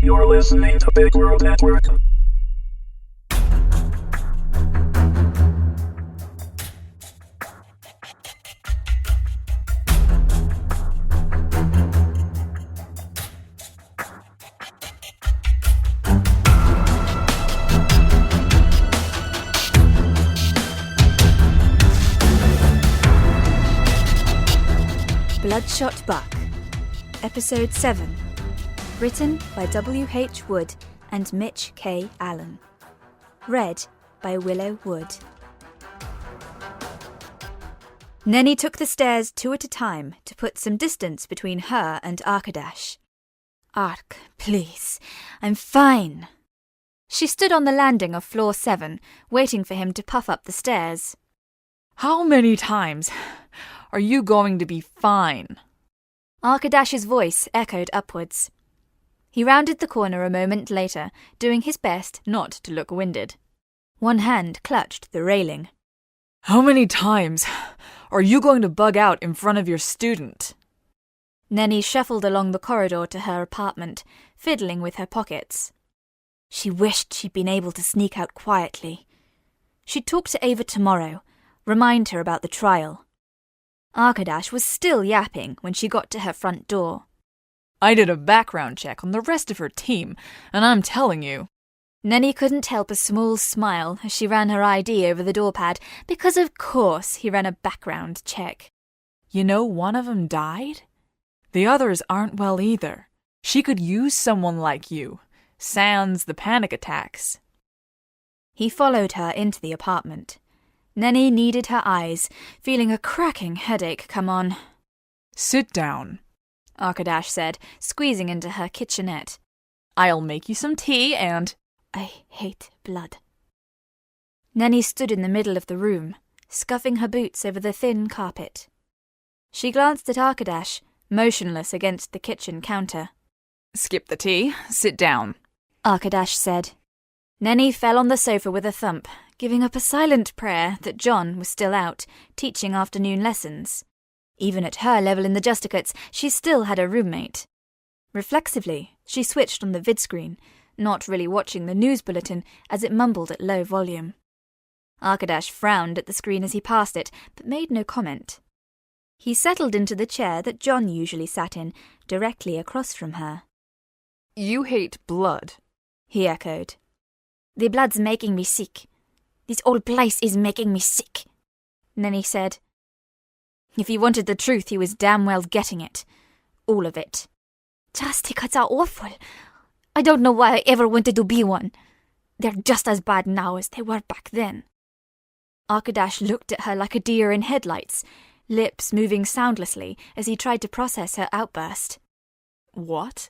You're listening to Big World Network. Bloodshot Buck, Episode 7, written by W.H. Wood and Mitch K. Allan. Read by Willow Wood. Neni took the stairs 2 at a time to put some distance between her and Arkadash. Ark, please, I'm fine. She stood on the landing of floor 7, waiting for him to puff up the stairs. How many times are you going to be fine? Arkadash's voice echoed upwards. He rounded the corner a moment later, doing his best not to look winded. One hand clutched the railing. How many times are you going to bug out in front of your student? Neni shuffled along the corridor to her apartment, fiddling with her pockets. She wished she'd been able to sneak out quietly. She'd talk to Ava tomorrow, remind her about the trial. Arkadash was still yapping when she got to her front door. I did a background check on the rest of her team, and I'm telling you. Neni couldn't help a small smile as she ran her ID over the doorpad, because of course he ran a background check. You know, one of them died? The others aren't well either. She could use someone like you, sans the panic attacks. He followed her into the apartment. Neni kneaded her eyes, feeling a cracking headache come on. Sit down, Arkadash said, squeezing into her kitchenette. I'll make you some tea and... I hate blood. Neni stood in the middle of the room, scuffing her boots over the thin carpet. She glanced at Arkadash, motionless against the kitchen counter. Skip the tea, sit down, Arkadash said. Neni fell on the sofa with a thump, giving up a silent prayer that John was still out, teaching afternoon lessons. Even at her level in the Justicates, she still had a roommate. Reflexively, she switched on the vidscreen, not really watching the news bulletin as it mumbled at low volume. Arkadash frowned at the screen as he passed it, but made no comment. He settled into the chair that John usually sat in, directly across from her. You hate blood, he echoed. The blood's making me sick. This old place is making me sick, Neni said. If he wanted the truth, he was damn well getting it. All of it. Justicates are awful. I don't know why I ever wanted to be one. They're just as bad now as they were back then. Arkadash looked at her like a deer in headlights, lips moving soundlessly as he tried to process her outburst. What?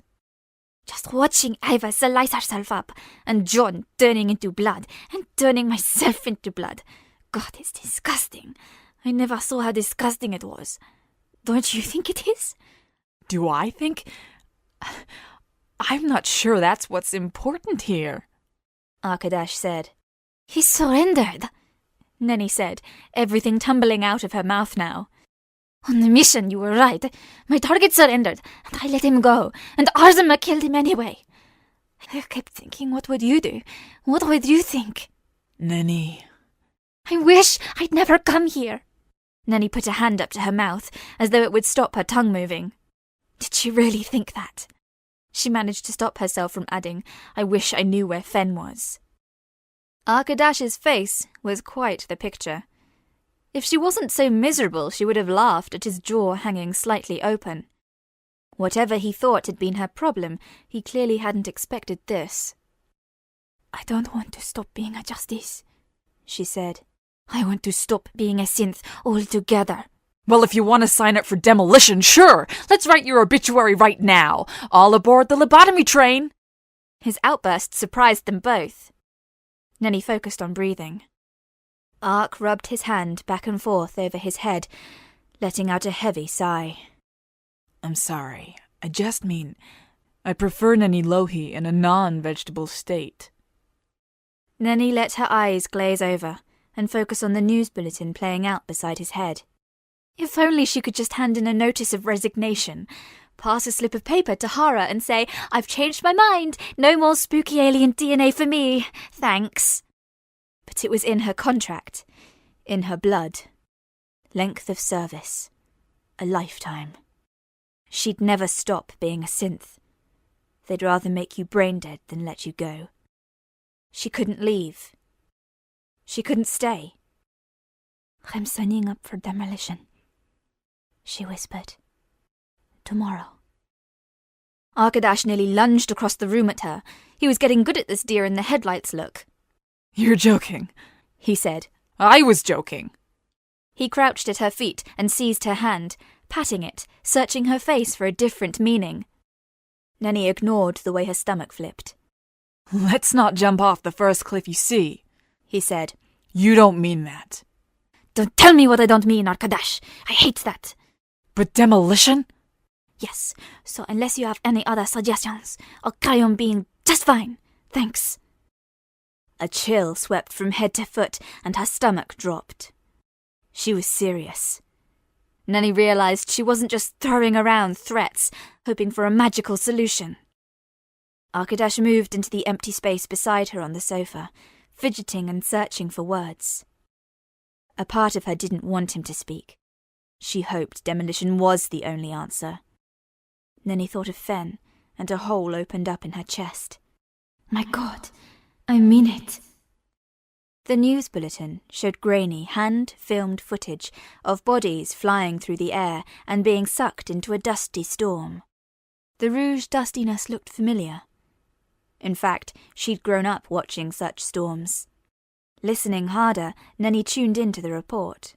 Just watching Ava slice herself up, and John turning into blood, and turning myself into blood. God, it's disgusting. I never saw how disgusting it was. Don't you think it is? Do I think? I'm not sure that's what's important here, Arkadash said. He surrendered, Neni said, everything tumbling out of her mouth now. On the mission, you were right. My target surrendered, and I let him go, and Arzama killed him anyway. I kept thinking, what would you do? What would you think? Neni. I wish I'd never come here. Neni put a hand up to her mouth, as though it would stop her tongue moving. Did she really think that? She managed to stop herself from adding, I wish I knew where Fen was. Arkadash's face was quite the picture. If she wasn't so miserable, she would have laughed at his jaw hanging slightly open. Whatever he thought had been her problem, he clearly hadn't expected this. I don't want to stop being a justice, she said. I want to stop being a synth altogether. Well, if you want to sign up for demolition, sure. Let's write your obituary right now. All aboard the lobotomy train. His outburst surprised them both. Neni focused on breathing. Ark rubbed his hand back and forth over his head, letting out a heavy sigh. I'm sorry. I just mean, I prefer NENI-LOHI in a non-vegetable state. Neni let her eyes glaze over and focus on the news bulletin playing out beside his head. If only she could just hand in a notice of resignation, Pass a slip of paper to Hara and say, "I've changed my mind. No more spooky alien DNA for me. Thanks." But it was in her contract. In her blood. Length of service. A lifetime. She'd never stop being a synth. They'd rather make you brain dead than let you go. She couldn't leave. She couldn't stay. "I'm signing up for demolition," she whispered. "Tomorrow." Arkadash nearly lunged across the room at her. He was getting good at this deer-in-the-headlights look. "You're joking," he said. "I was joking." He crouched at her feet and seized her hand, patting it, searching her face for a different meaning. Neni ignored the way her stomach flipped. "Let's not jump off the first cliff you see," he said. "You don't mean that." "Don't tell me what I don't mean, Arkadash. I hate that." "But demolition?" "Yes, so unless you have any other suggestions, I'll carry on being just fine. Thanks." A chill swept from head to foot and her stomach dropped. She was serious. Neni realized she wasn't just throwing around threats, hoping for a magical solution. Arkadash moved into the empty space beside her on the sofa, fidgeting and searching for words. A part of her didn't want him to speak. She hoped demolition was the only answer. Neni thought of Fen, and a hole opened up in her chest. "My God, I mean it." The news bulletin showed grainy, hand-filmed footage of bodies flying through the air and being sucked into a dusty storm. The rouge dustiness looked familiar. In fact, she'd grown up watching such storms. Listening harder, Neni tuned into the report.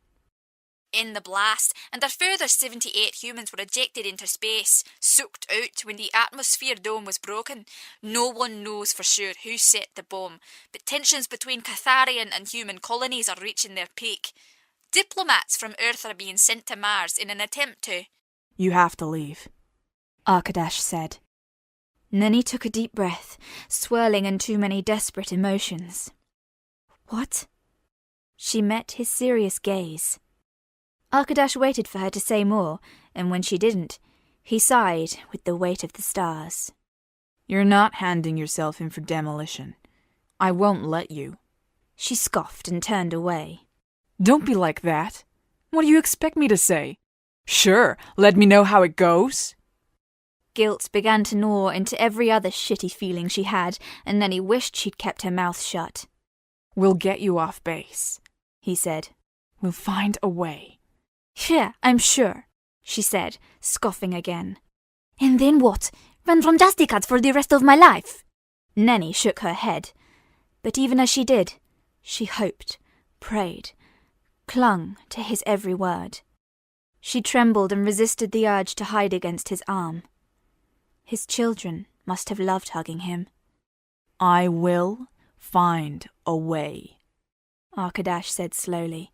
"In the blast, and a further 78 humans were ejected into space, sucked out when the atmosphere dome was broken. No one knows for sure who set the bomb, but tensions between Catharian and human colonies are reaching their peak. Diplomats from Earth are being sent to Mars in an attempt to—" "You have to leave," Arkadash said. Neni took a deep breath, swirling in too many desperate emotions. "What?" She met his serious gaze. Arkadash waited for her to say more, and when she didn't, he sighed with the weight of the stars. "You're not handing yourself in for demolition. I won't let you." She scoffed and turned away. "Don't be like that. What do you expect me to say? Sure, let me know how it goes." Guilt began to gnaw into every other shitty feeling she had, and then he wished she'd kept her mouth shut. "We'll get you off base," he said. "We'll find a way." "Yeah, I'm sure," she said, scoffing again. "And then what? Run from Justicats for the rest of my life?" Neni shook her head. But even as she did, she hoped, prayed, clung to his every word. She trembled and resisted the urge to hide against his arm. His children must have loved hugging him. "I will find a way," Arkadash said slowly,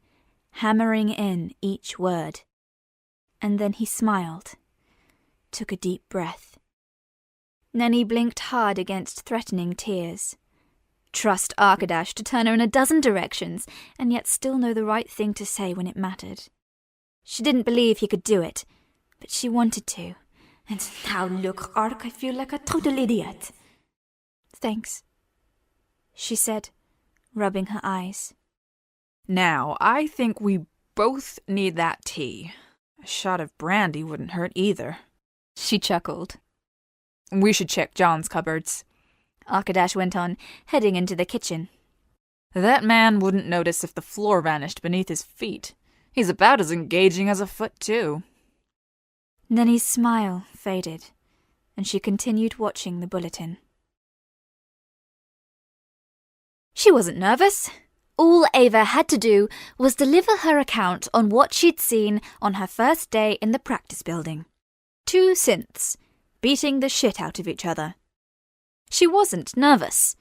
hammering in each word. And then he smiled, took a deep breath. Neni blinked hard against threatening tears. Trust Arkadash to turn her in a dozen directions, and yet still know the right thing to say when it mattered. She didn't believe he could do it, but she wanted to. "And now look, Ark, I feel like a total idiot." "Thanks," she said, rubbing her eyes. "Now, I think we both need that tea. A shot of brandy wouldn't hurt either." She chuckled. "We should check John's cupboards," Arkadash went on, heading into the kitchen. "That man wouldn't notice if the floor vanished beneath his feet. He's about as engaging as a foot, too." Neni's smile faded, and she continued watching the bulletin. She wasn't nervous. All Ava had to do was deliver her account on what she'd seen on her first day in the practice building. 2 synths, beating the shit out of each other. She wasn't nervous.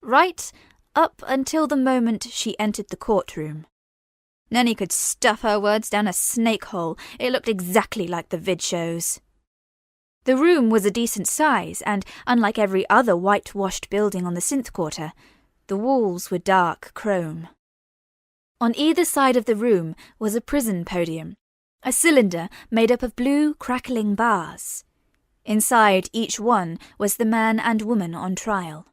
Right up until the moment she entered the courtroom. Neni could stuff her words down a snake hole. It looked exactly like the vid shows. The room was a decent size, and unlike every other whitewashed building on the synth quarter, the walls were dark chrome. On either side of the room was a prison podium, a cylinder made up of blue, crackling bars. Inside each one was the man and woman on trial.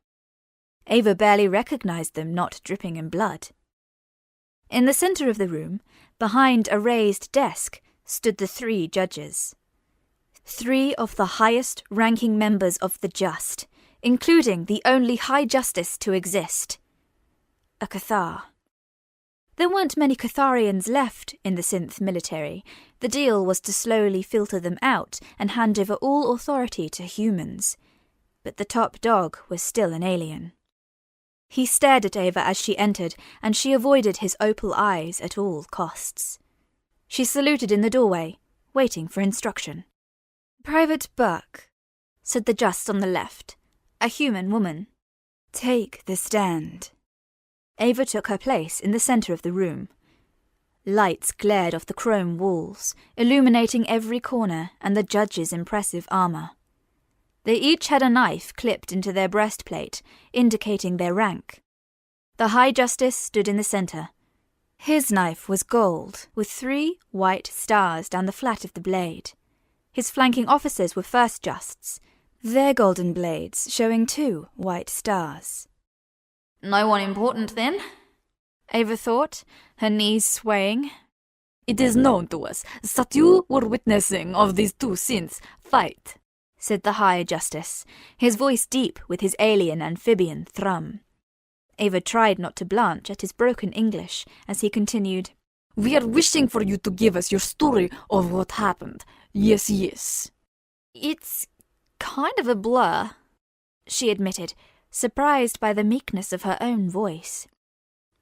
Ava barely recognized them, not dripping in blood. In the center of the room, behind a raised desk, stood the 3 judges. 3 of the highest-ranking members of the Just, including the only High Justice to exist, a Cathar. There weren't many Catharians left in the synth military. The deal was to slowly filter them out and hand over all authority to humans. But the top dog was still an alien. He stared at Ava as she entered, and she avoided his opal eyes at all costs. She saluted in the doorway, waiting for instruction. "Private Buck," said the Just on the left, a human woman. "Take the stand." Ava took her place in the center of the room. Lights glared off the chrome walls, illuminating every corner and the judges' impressive armor. They each had a knife clipped into their breastplate, indicating their rank. The High Justice stood in the center. His knife was gold, with 3 white stars down the flat of the blade. His flanking officers were First Justs, their golden blades showing 2 white stars. "No one important, then?" Ava thought, her knees swaying. "It is known to us that you were witnessing of these 2 synths fight," said the High Justice, his voice deep with his alien amphibian thrum. Ava tried not to blanch at his broken English as he continued. "We are wishing for you to give us your story of what happened. Yes, yes." "It's kind of a blur," she admitted, surprised by the meekness of her own voice.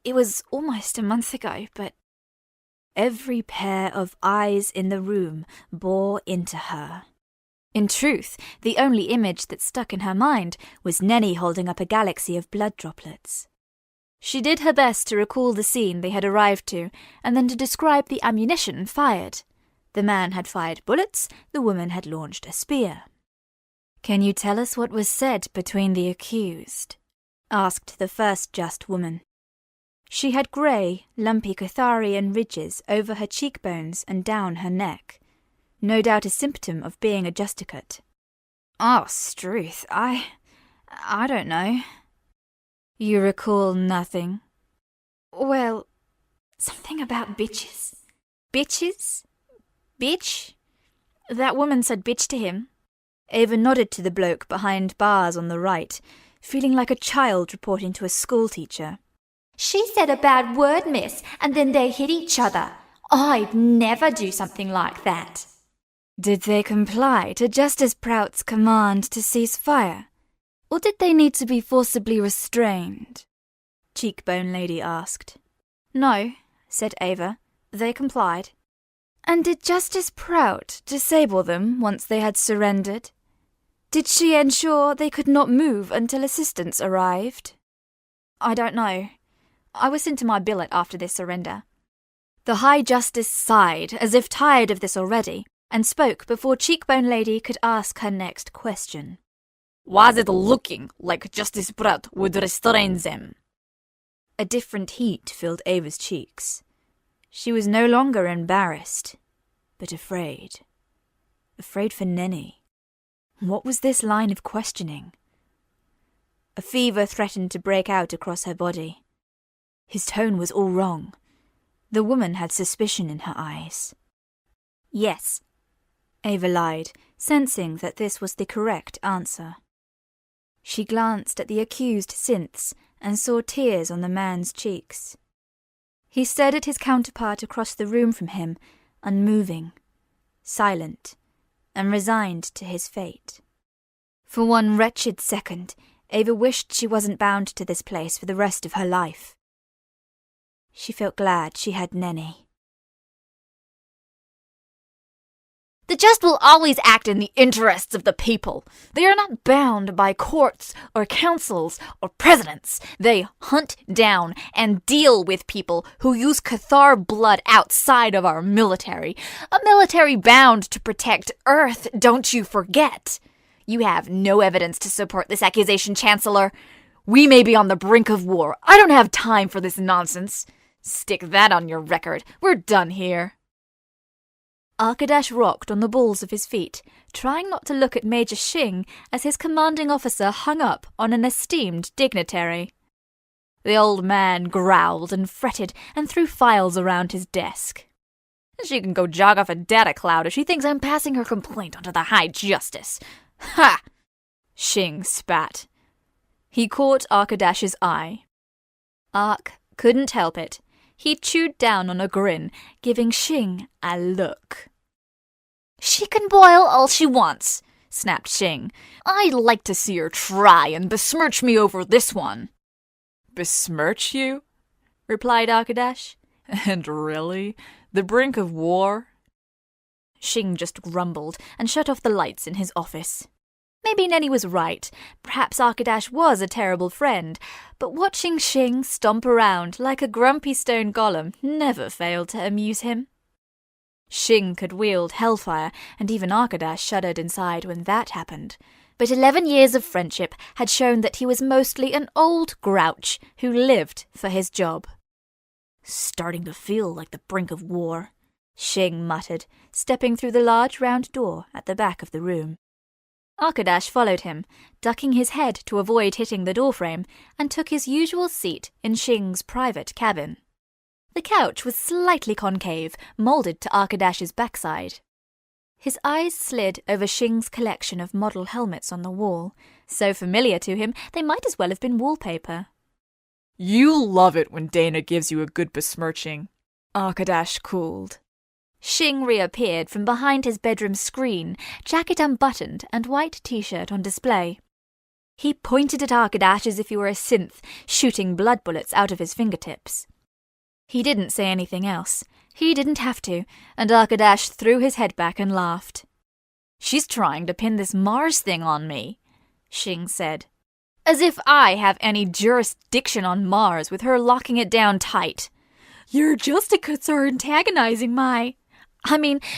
"It was almost a month ago, but—" Every pair of eyes in the room bore into her. In truth, the only image that stuck in her mind was Neni holding up a galaxy of blood droplets. She did her best to recall the scene they had arrived to, and then to describe the ammunition fired. The man had fired bullets, the woman had launched a spear. "Can you tell us what was said between the accused?" asked the First Just woman. She had grey, lumpy Catharian ridges over her cheekbones and down her neck, no doubt a symptom of being a Justicate. "Oh, Struth, I don't know." "You recall nothing?" "Well, something about bitches." "Bitches? Bitch?" "That woman said bitch to him." Ava nodded to the bloke behind bars on the right, feeling like a child reporting to a schoolteacher. "She said a bad word, miss, and then they hit each other. I'd never do something like that." "Did they comply to Justice Prout's command to cease fire? Or did they need to be forcibly restrained?" Cheekbone Lady asked. "No," said Ava. "They complied." "And did Justice Prout disable them once they had surrendered? Did she ensure they could not move until assistance arrived?" "I don't know. I was sent to my billet after their surrender." The High Justice sighed, as if tired of this already, and spoke before Cheekbone Lady could ask her next question. "Was it looking like Justice Prout would restrain them?" A different heat filled Ava's cheeks. She was no longer embarrassed, but afraid. Afraid for Neni. What was this line of questioning? A fever threatened to break out across her body. His tone was all wrong. The woman had suspicion in her eyes. "Yes," Ava lied, sensing that this was the correct answer. She glanced at the accused synths and saw tears on the man's cheeks. He stared at his counterpart across the room from him, unmoving, silent, and resigned to his fate. For one wretched second, Ava wished she wasn't bound to this place for the rest of her life. She felt glad she had Neni. The Just will always act in the interests of the people. They are not bound by courts or councils or presidents. They hunt down and deal with people who use Cathar blood outside of our military. A military bound to protect Earth, don't you forget. You have no evidence to support this accusation, Chancellor. We may be on the brink of war. I don't have time for this nonsense. Stick that on your record. We're done here. Arkadash rocked on the balls of his feet, trying not to look at Major Xing as his commanding officer hung up on an esteemed dignitary. The old man growled and fretted and threw files around his desk. She can go jog off a data cloud if she thinks I'm passing her complaint onto the High Justice. Ha! Xing spat. He caught Arkadash's eye. Ark couldn't help it. He chewed down on a grin, giving Xing a look. She can boil all she wants, snapped Xing. I'd like to see her try and besmirch me over this one. Besmirch you? Replied Arkadash. And really? The brink of war? Xing just grumbled and shut off the lights in his office. Maybe Neni was right. Perhaps Arkadash was a terrible friend, but watching Xing stomp around like a grumpy stone golem never failed to amuse him. Xing could wield hellfire, and even Arkadash shuddered inside when that happened. But 11 years of friendship had shown that he was mostly an old grouch who lived for his job. Starting to feel like the brink of war, Xing muttered, stepping through the large round door at the back of the room. Arkadash followed him, ducking his head to avoid hitting the doorframe, and took his usual seat in Xing's private cabin. The couch was slightly concave, moulded to Arkadash's backside. His eyes slid over Xing's collection of model helmets on the wall, so familiar to him they might as well have been wallpaper. You love it when Dana gives you a good besmirching, Arkadash cooled. Xing reappeared from behind his bedroom screen, jacket unbuttoned and white t-shirt on display. He pointed at Arkadash as if he were a synth, shooting blood bullets out of his fingertips. He didn't say anything else. He didn't have to, and Arkadash threw his head back and laughed. She's trying to pin this Mars thing on me, Xing said. As if I have any jurisdiction on Mars with her locking it down tight. Your justicates are antagonizing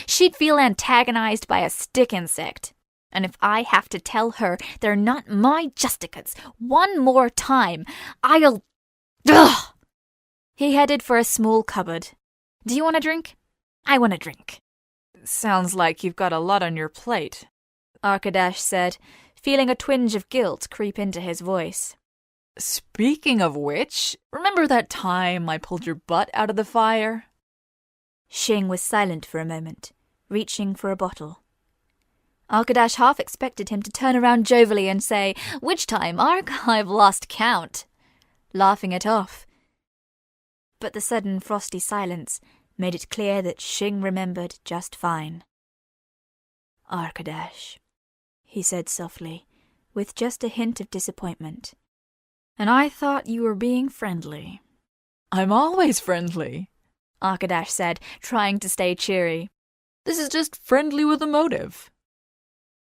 she'd feel antagonized by a stick insect. And if I have to tell her they're not my justicates one more time, I'll... Ugh! He headed for a small cupboard. Do you want a drink? I want a drink. Sounds like you've got a lot on your plate, Arkadash said, feeling a twinge of guilt creep into his voice. Speaking of which, remember that time I pulled your butt out of the fire? Xing was silent for a moment, reaching for a bottle. Arkadash half expected him to turn around jovially and say, "Which time, Ark? I've lost count," laughing it off. But the sudden frosty silence made it clear that Xing remembered just fine. "Arkadash," he said softly, with just a hint of disappointment. "And I thought you were being friendly." "I'm always friendly," Arkadash said, trying to stay cheery. "This is just friendly with a motive."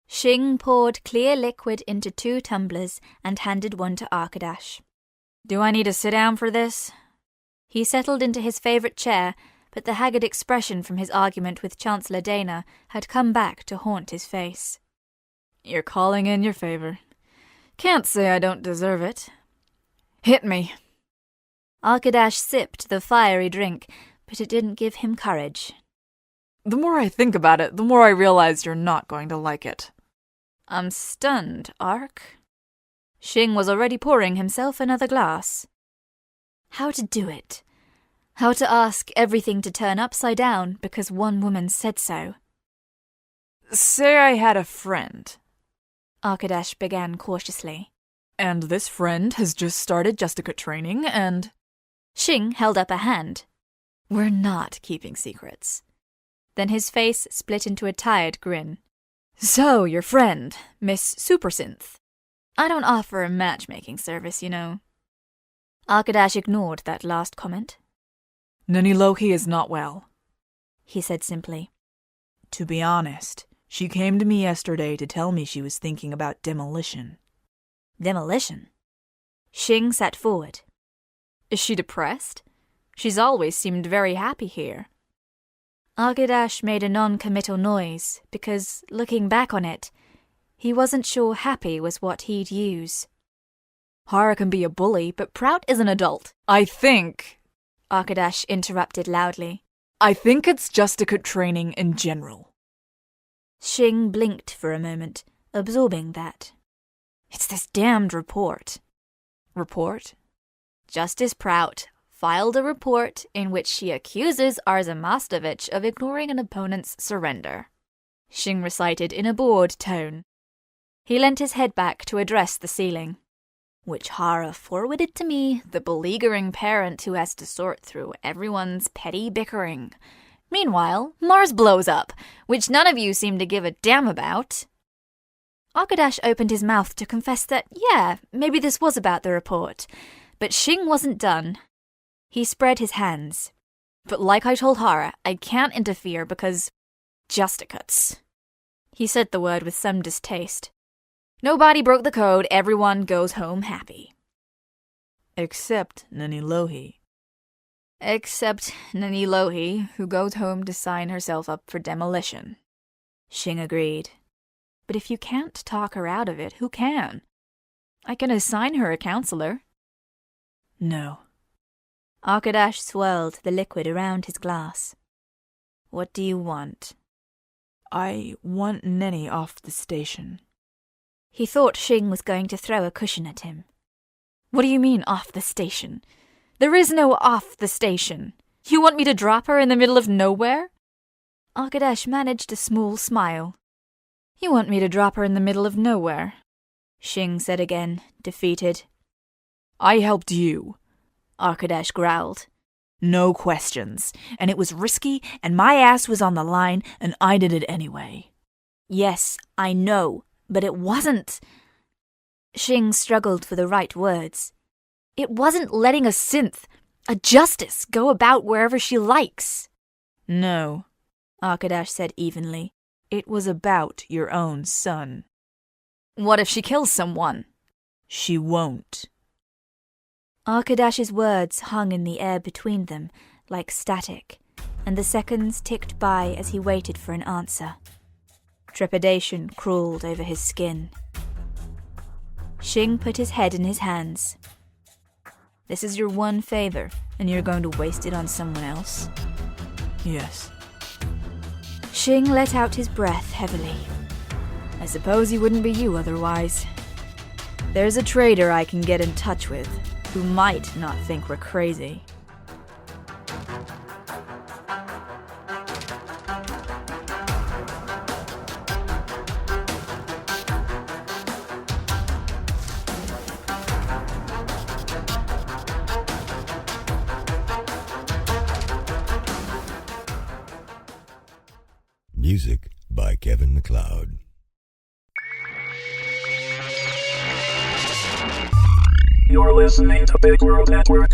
Xing poured clear liquid into 2 tumblers and handed one to Arkadash. "Do I need to sit down for this?" He settled into his favourite chair, but the haggard expression from his argument with Chancellor Dana had come back to haunt his face. "You're calling in your favour. Can't say I don't deserve it. Hit me." Arkadash sipped the fiery drink, but it didn't give him courage. "The more I think about it, the more I realize you're not going to like it." "I'm stunned, Ark." Xing was already pouring himself another glass. How to do it? How to ask everything to turn upside down because one woman said so? "Say I had a friend," Arkadash began cautiously. "And this friend has just started Justica training and—" Xing held up a hand. "We're not keeping secrets." Then his face split into a tired grin. "So, your friend, Miss Supersynth. I don't offer a matchmaking service, you know." Arkadash ignored that last comment. "NENI-LOHI is not well," he said simply. "To be honest, she came to me yesterday to tell me she was thinking about demolition." "Demolition?" Xing sat forward. "Is she depressed? She's always seemed very happy here." Arkadash made a non-committal noise because, looking back on it, he wasn't sure happy was what he'd use. "Hara can be a bully, but Prout is an adult." "I think," Arkadash interrupted loudly. I think it's justicate training in general. Xing blinked for a moment, absorbing that. It's this damned report. Report? Justice Prout filed a report in which she accuses Arzamastovich of ignoring an opponent's surrender. Xing recited in a bored tone. He leant his head back to address the ceiling. Which Hara forwarded to me, the beleaguering parent who has to sort through everyone's petty bickering. Meanwhile, Mars blows up, which none of you seem to give a damn about. Arkadash opened his mouth to confess that, yeah, maybe this was about the report. But Xing wasn't done. He spread his hands. But like I told Hara, I can't interfere because... justicates. He said the word with some distaste. Nobody broke the code, everyone goes home happy. Except NENI-LOHI. Except NENI-LOHI, who goes home to sign herself up for demolition. Xing agreed. But if you can't talk her out of it, who can? I can assign her a counselor. No. Arkadash swirled the liquid around his glass. What do you want? I want Neni off the station. He thought Xing was going to throw a cushion at him. What do you mean, off the station? There is no off the station. You want me to drop her in the middle of nowhere? Arkadash managed a small smile. You want me to drop her in the middle of nowhere? Xing said again, defeated. I helped you, Arkadash growled. No questions. And it was risky, and my ass was on the line, and I did it anyway. Yes, I know, but it wasn't... Xing struggled for the right words. It wasn't letting a synth, a justice, go about wherever she likes. No, Arkadash said evenly. It was about your own son. What if she kills someone? She won't. Arkadash's words hung in the air between them, like static, and the seconds ticked by as he waited for an answer. Trepidation crawled over his skin. Xing put his head in his hands. This is your one favor, and you're going to waste it on someone else? Yes. Xing let out his breath heavily. I suppose he wouldn't be you otherwise. There's a trader I can get in touch with, who might not think we're crazy. Music by Kevin MacLeod. You're listening to Big World Network.